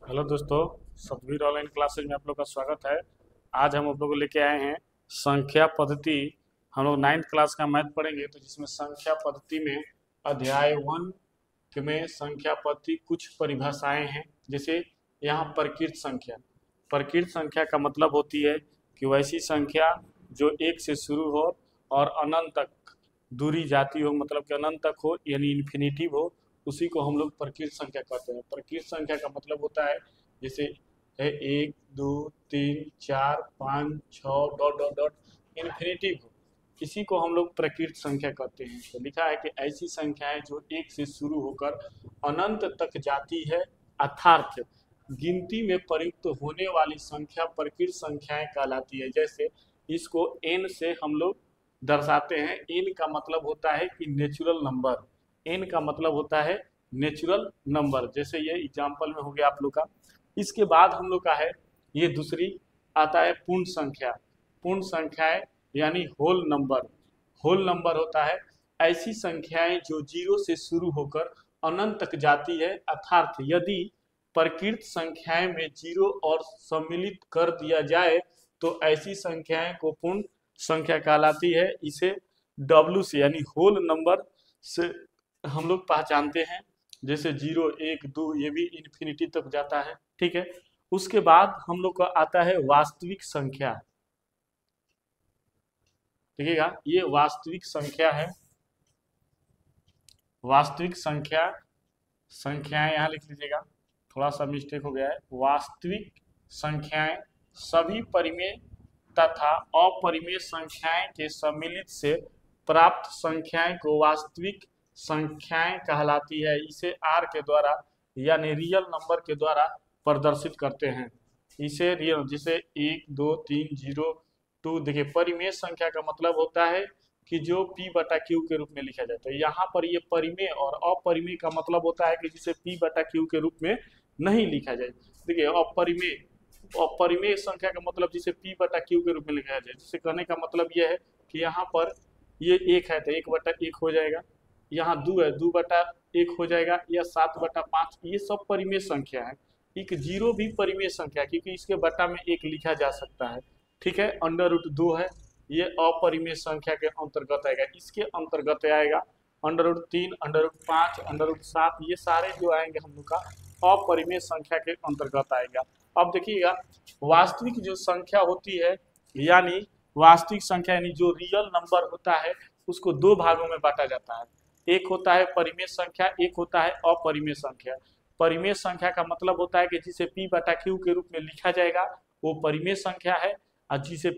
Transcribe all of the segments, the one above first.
Hello दोस्तों, Satveer online classes में आप लोग का स्वागत है। आज हम आप लोग को लेके आए हैं संख्या पद्धति। हम लोग 9th क्लास का मैथ पढ़ेंगे, तो जिसमें संख्या पद्धति में अध्याय 1 में संख्या पद्धति कुछ परिभाषाएं हैं। जैसे यहाँ प्रकृत संख्या। प्रकृत संख्या का मतलब होती है कि वैसी संख्या जो 1 से शुरू हो और अनंत तक दूरी जाती हो, मतलब कि अनंत तक हो, यानी इन्फिनिटिव हो, उसी को हम लोग प्रकृत संख्या कहते हैं। प्रकृत संख्या का मतलब होता है जैसे है 1 2 3 4 5 6 डॉट डॉट डॉट इन्फिनिटिव हो, इसी को हम लोग प्रकृत संख्या कहते हैं। तो लिखा है कि ऐसी संख्याएं जो 1 से शुरू होकर अनंत तक जाती है अर्थात गिनती में प्रयुक्त होने वाली संख्या प्रकृत संख्याएं कहलाती है। जैसे इसको n से हम लोग दर्शाते हैं। n का मतलब होता है कि नेचुरल नंबर। n का मतलब होता है नेचुरल नंबर। जैसे ये एग्जाम्पल में हो गया आप लोग का। इसके बाद हम लोग का है ये दूसरी आता है पूर्ण संख्या। पूर्ण संख्याएं यानी होल नंबर। होल नंबर होता है ऐसी संख्याएं जो 0 से शुरू होकर अनंत तक जाती है अर्थात यदि प्रकृत संख्याएं में 0 और सम्मिलित कर दिया जाए तो ऐसी संख्याएं को पूर्ण संख्या कहलाती है। इसे W से यानी होल नंबर से हम लोग पहचानते हैं। जैसे 0 1 2 ये भी इन्फिनिटी तक जाता है, ठीक है। उसके बाद हम लोग का आता है वास्तविक संख्या। देखिएगा, ये वास्तविक संख्या है। वास्तविक संख्याएं यहाँ लिख लीजिएगा, थोड़ा सा मिस्टेक हो गया है। वास्तविक संख्याएं सभी परिमेय तथा अपरिमेय संख्याएं के सम्मिलित से प्राप्त संख्याएं को वास्तविक संख्याएं कहलाती है। इसे r के द्वारा यानी रियल नंबर के द्वारा प्रदर्शित करते हैं। इसे रियल, जैसे 1 2 3 0 2। देखिए, परिमेय संख्या का मतलब होता है कि जो p बटा क्यू के रूप में लिखा जाता है। यहाँ पर ये परिमेय और अपरिमेय का मतलब होता है कि जिसे p बटा क्यू के रूप में नहीं लिखा जाए। देखिए, अपरिमेय संख्या का मतलब जिसे p बटा क्यू के रूप में लिखा जाए। जिसे कहने का मतलब यह है कि यहाँ पर ये 1 है तो 1 बटा 1 हो जाएगा, यहाँ 2 है 2 बटा 1 हो जाएगा, या 7 बटा 5, ये सब परिमेय संख्या है। एक 0 भी परिमेय संख्या क्योंकि इसके बटा में 1 लिखा जा सकता है, ठीक है। √2 है, ये अपरिमेय संख्या के अंतर्गत आएगा। इसके अंतर्गत आएगा √3 √5 √7, ये सारे जो आएंगे हम लोग का अपरिमेय संख्या के अंतर्गत आएगा। अब देखिएगा, वास्तविक जो संख्या होती है यानी वास्तविक संख्या यानी जो रियल नंबर होता है उसको 2 भागों में बांटा जाता है। एक होता है परिमेय संख्या, एक होता है अपरिमेय संख्या। परिमेय संख्या का मतलब होता है कि जिसे p बटा क्यू के रूप में लिखा जाएगा वो परिमेय संख्या है, और जिसे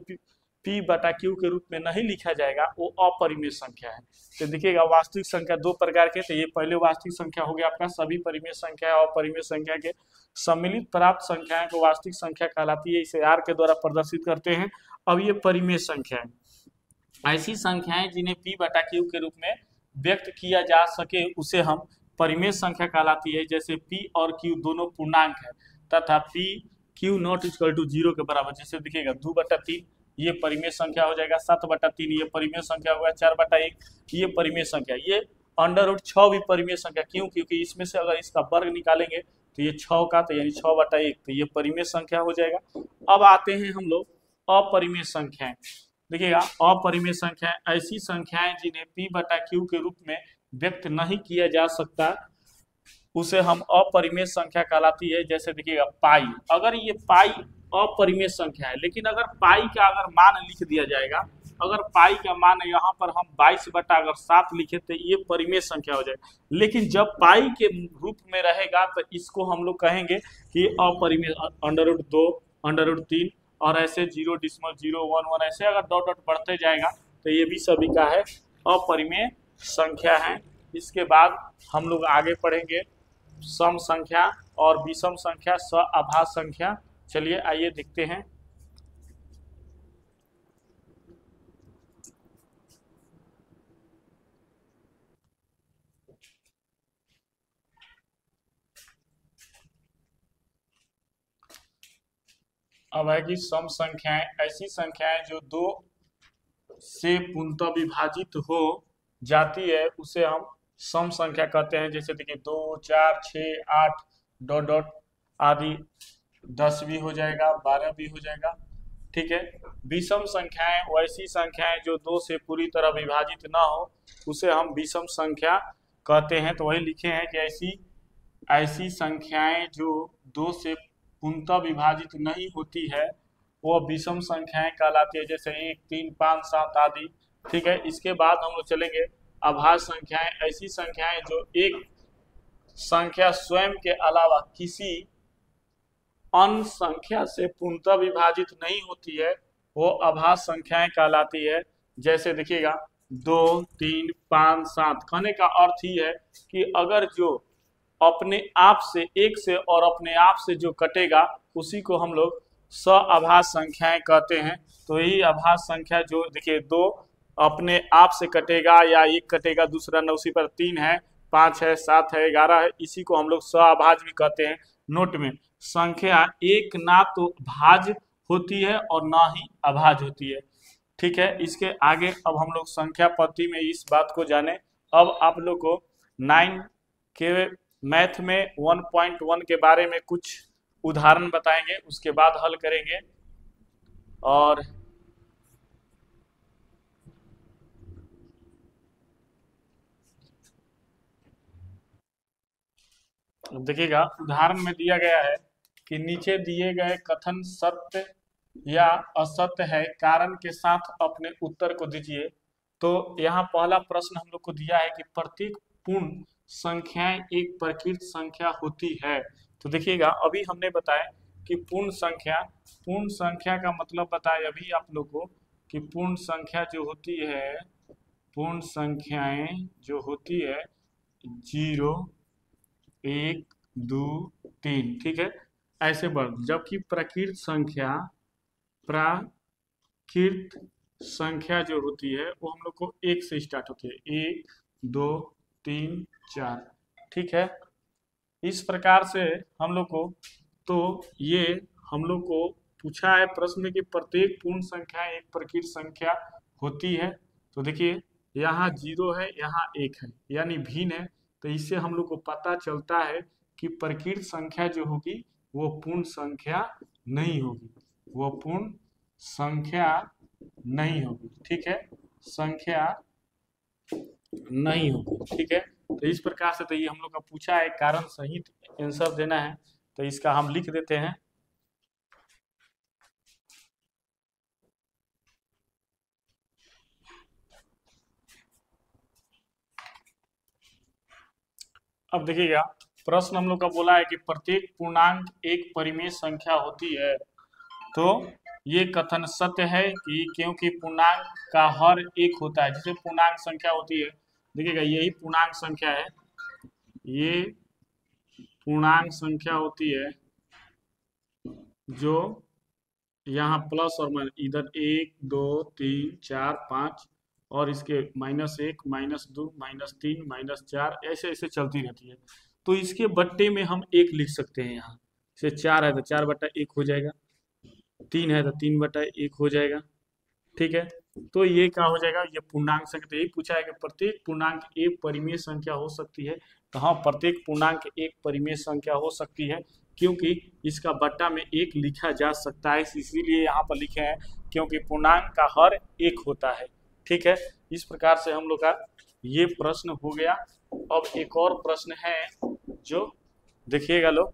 p बटा क्यू के रूप में नहीं लिखा जाएगा वो अपरिमेय संख्या है। तो देखिएगा, वास्तविक संख्या 2 प्रकार के। तो ये पहले वास्तविक संख्या हो गया आपका सभी परिमेय संख्या और अपरिमेय संख्या के सम्मिलित प्राप्त संख्याएं को वास्तविक संख्या कहलाती है। इसे r के द्वारा प्रदर्शित करते हैं। अब ये परिमेय संख्याएं ऐसी संख्याएं जिन्हें p बटा क्यू के रूप में व्यक्त किया जा सके उसे हम परिमेय संख्या कहलाती है। जैसे p और q दोनों पूर्णांक है तथा p q not equal to 0 के बराबर। जैसे देखिएगा 2 बटा 3 ये परिमेय संख्या हो जाएगा, 7 बटा 3 ये परिमेय संख्या होगा, 4 बटा 1 ये परिमेय संख्या, ये √6 भी परिमेय संख्या। क्यों? क्योंकि इसमें से अगर इसका वर्ग निकालेंगे तो ये 6 का, तो यानी 6 बटा 1, तो ये परिमेय संख्या हो जाएगा। अब आते हैं हम लोग अपरिमेय संख्याएं। देखिएगा, अपरिमेय संख्याएं ऐसी संख्याएं जिन्हें p बटा क्यू के रूप में व्यक्त नहीं किया जा सकता उसे हम अपरिमेय संख्या कहलाती है। जैसे देखिएगा पाई, अगर ये पाई अपरिमेय संख्या है, लेकिन अगर पाई का अगर मान लिख दिया जाएगा, अगर पाई का मान यहाँ पर हम 22 बटा अगर 7 लिखे तो ये परिमेय संख्या हो जाएगा। लेकिन जब पाई के रूप में रहेगा तो इसको हम लोग कहेंगे कि अपरिमेय। √2 √3 और ऐसे 0.011 ऐसे अगर डॉट डॉट बढ़ते जाएगा तो ये भी सभी का है अपरिमेय संख्या है। इसके बाद हम लोग आगे पढ़ेंगे सम संख्या और विषम संख्या, सअभाज्य संख्या। चलिए आइए देखते हैं। अब है कि सम संख्याएं ऐसी संख्याएं जो 2 से पूर्णतः विभाजित हो जाती है उसे हम सम संख्या कहते हैं। जैसे देखिए 2 4 6 8 डॉट डॉट आदि 10 भी हो जाएगा, 12 भी हो जाएगा। ठीक है। विषम संख्याएं वैसी संख्याएं जो 2 से पूरी तरह विभाजित ना हो, उसे हम विषम संख्या कहते हैं। तो वही लिखे हैं कि ऐसी ऐसी संख्याएं जो 2 से पूर्णतः विभाजित नहीं होती है वो विषम संख्याएं कहलाती है, जैसे 1, 3, 5, 7 आदि। ठीक है। इसके बाद हम लोग चलेंगे अभाज्य संख्याएं। ऐसी संख्याएं जो एक संख्या स्वयं के अलावा किसी अन्य संख्या से पूर्णतः विभाजित नहीं होती है, वो अभाज्य संख्याएं कहलाती है। जैसे देखिएगा 2, 3, 5, 7 कहने का अर्थ ही है कि अगर जो अपने आप से एक से और अपने आप से जो कटेगा उसी को हम लोग सअभाज्य संख्याएं कहते हैं। तो यही अभाज्य संख्या जो देखिए 2 अपने आप से कटेगा या एक कटेगा दूसरा न, उसी पर 3 है, 5 है, 7 है, 11 है, इसी को हम लोग सअभाज्य भी कहते हैं। नोट में संख्या एक ना तो भाज्य होती है और ना ही अभाज्य होती है। ठीक है। इसके आगे अब हम लोग संख्या पद्धति में इस बात को जाने। अब आप लोग को 9 के मैथ में 1.1 के बारे में कुछ उदाहरण बताएंगे, उसके बाद हल करेंगे। और देखिएगा उदाहरण में दिया गया है कि नीचे दिए गए कथन सत्य या असत्य है, कारण के साथ अपने उत्तर को दीजिए। तो यहाँ पहला प्रश्न हम लोग को दिया है कि प्रत्येक पूर्ण संख्याएं एक प्रकृत संख्या होती है। तो देखिएगा अभी हमने बताया कि पूर्ण संख्या का मतलब बताया अभी आप लोग को कि पूर्ण संख्या जो होती है, पूर्ण संख्याएं जो होती है 0, 1, 2, 3। ठीक है। ऐसे बढ़, जबकि प्राकृत संख्या जो होती है वो हम लोग को 1 से स्टार्ट होती है, 1, 2, 3, 4। ठीक है। इस प्रकार से हम लोग को, तो ये हम लोग को पूछा है प्रश्न में कि प्रत्येक पूर्ण संख्या एक प्रकृत संख्या होती है। तो देखिए यहाँ 0 है, यहाँ 1 है, यानी भिन्न है। तो इससे हम लोग को पता चलता है कि प्रकृत संख्या जो होगी वो पूर्ण संख्या नहीं होगी, वो पूर्ण संख्या नहीं होगी। ठीक है। संख्या नहीं होगी। ठीक है। तो इस प्रकार से तो ये हम लोग का पूछा है, कारण सहित आंसर देना है, तो इसका हम लिख देते हैं। अब देखिएगा प्रश्न हम लोग का बोला है कि प्रत्येक पूर्णांक एक परिमेय संख्या होती है। तो ये कथन सत्य है कि क्योंकि पूर्णांक का हर एक होता है, जैसे पूर्णांक संख्या होती है, देखिएगा यही पूर्णांक संख्या है, ये पूर्णांक संख्या होती है जो यहाँ प्लस और माइनस, इधर 1, 2, 3, 4, 5 और इसके -1, -2, -3, -4 ऐसे ऐसे चलती रहती है। तो इसके बट्टे में हम 1 लिख सकते हैं। यहाँ से 4 है तो 4/1 हो जाएगा, 3 है तो 3/1 हो जाएगा। ठीक है। तो ये क्या हो जाएगा, ये पूर्णांक संख्या। तो यही पूछा है कि प्रत्येक पूर्णांक एक परिमेय संख्या हो सकती है। तो हाँ, प्रत्येक पूर्णांक एक परिमेय संख्या हो सकती है क्योंकि इसका बट्टा में 1 लिखा जा सकता है, इसीलिए यहाँ पर लिखे हैं क्योंकि पूर्णांक का हर एक होता है। ठीक है। इस प्रकार से हम लोग का ये प्रश्न हो गया। अब एक और प्रश्न है जो देखिएगा लोग,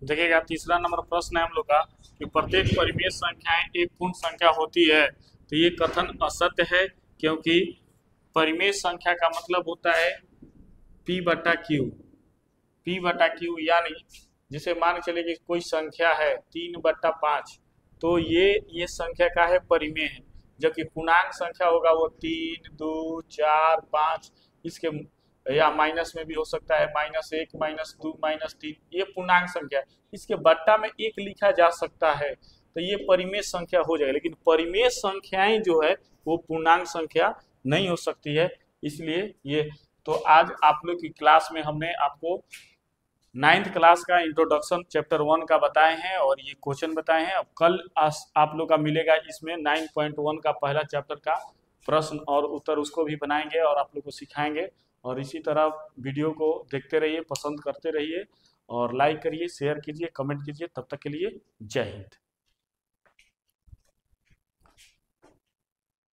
देखिएगा तीसरा नंबर प्रश्न है हम लोग का कि प्रत्येक परिमेय संख्याएं एक पूर्ण संख्या होती है। तो ये कथन असत्य है क्योंकि परिमेय संख्या का मतलब होता है P/Q। P/Q यानी जैसे मान के चलिए कि कोई संख्या है 3/5, तो ये संख्या का है परिमेय है। जबकि पूर्णांक संख्या होगा वो 3, 2, 4, 5, इसके या माइनस में भी हो सकता है, -1, -2, -3, ये पूर्णांक संख्या, इसके बट्टा में 1 लिखा जा सकता है, तो ये परिमेय संख्या हो जाएगा। लेकिन परिमेय संख्याएं जो है वो पूर्णांक संख्या नहीं हो सकती है, इसलिए ये। तो आज आप लोग की क्लास में हमने आपको 9th क्लास का इंट्रोडक्शन चैप्टर 1 का बताए हैं और ये क्वेश्चन बताए हैं। अब कल आप लोग का मिलेगा इसमें 9.1 का पहला चैप्टर का प्रश्न और उत्तर, उसको भी बनाएंगे और आप लोग को सिखाएंगे। और इसी तरह वीडियो को देखते रहिए, पसंद करते रहिए और लाइक करिए, शेयर कीजिए, कमेंट कीजिए। तब तक के लिए जय हिंद।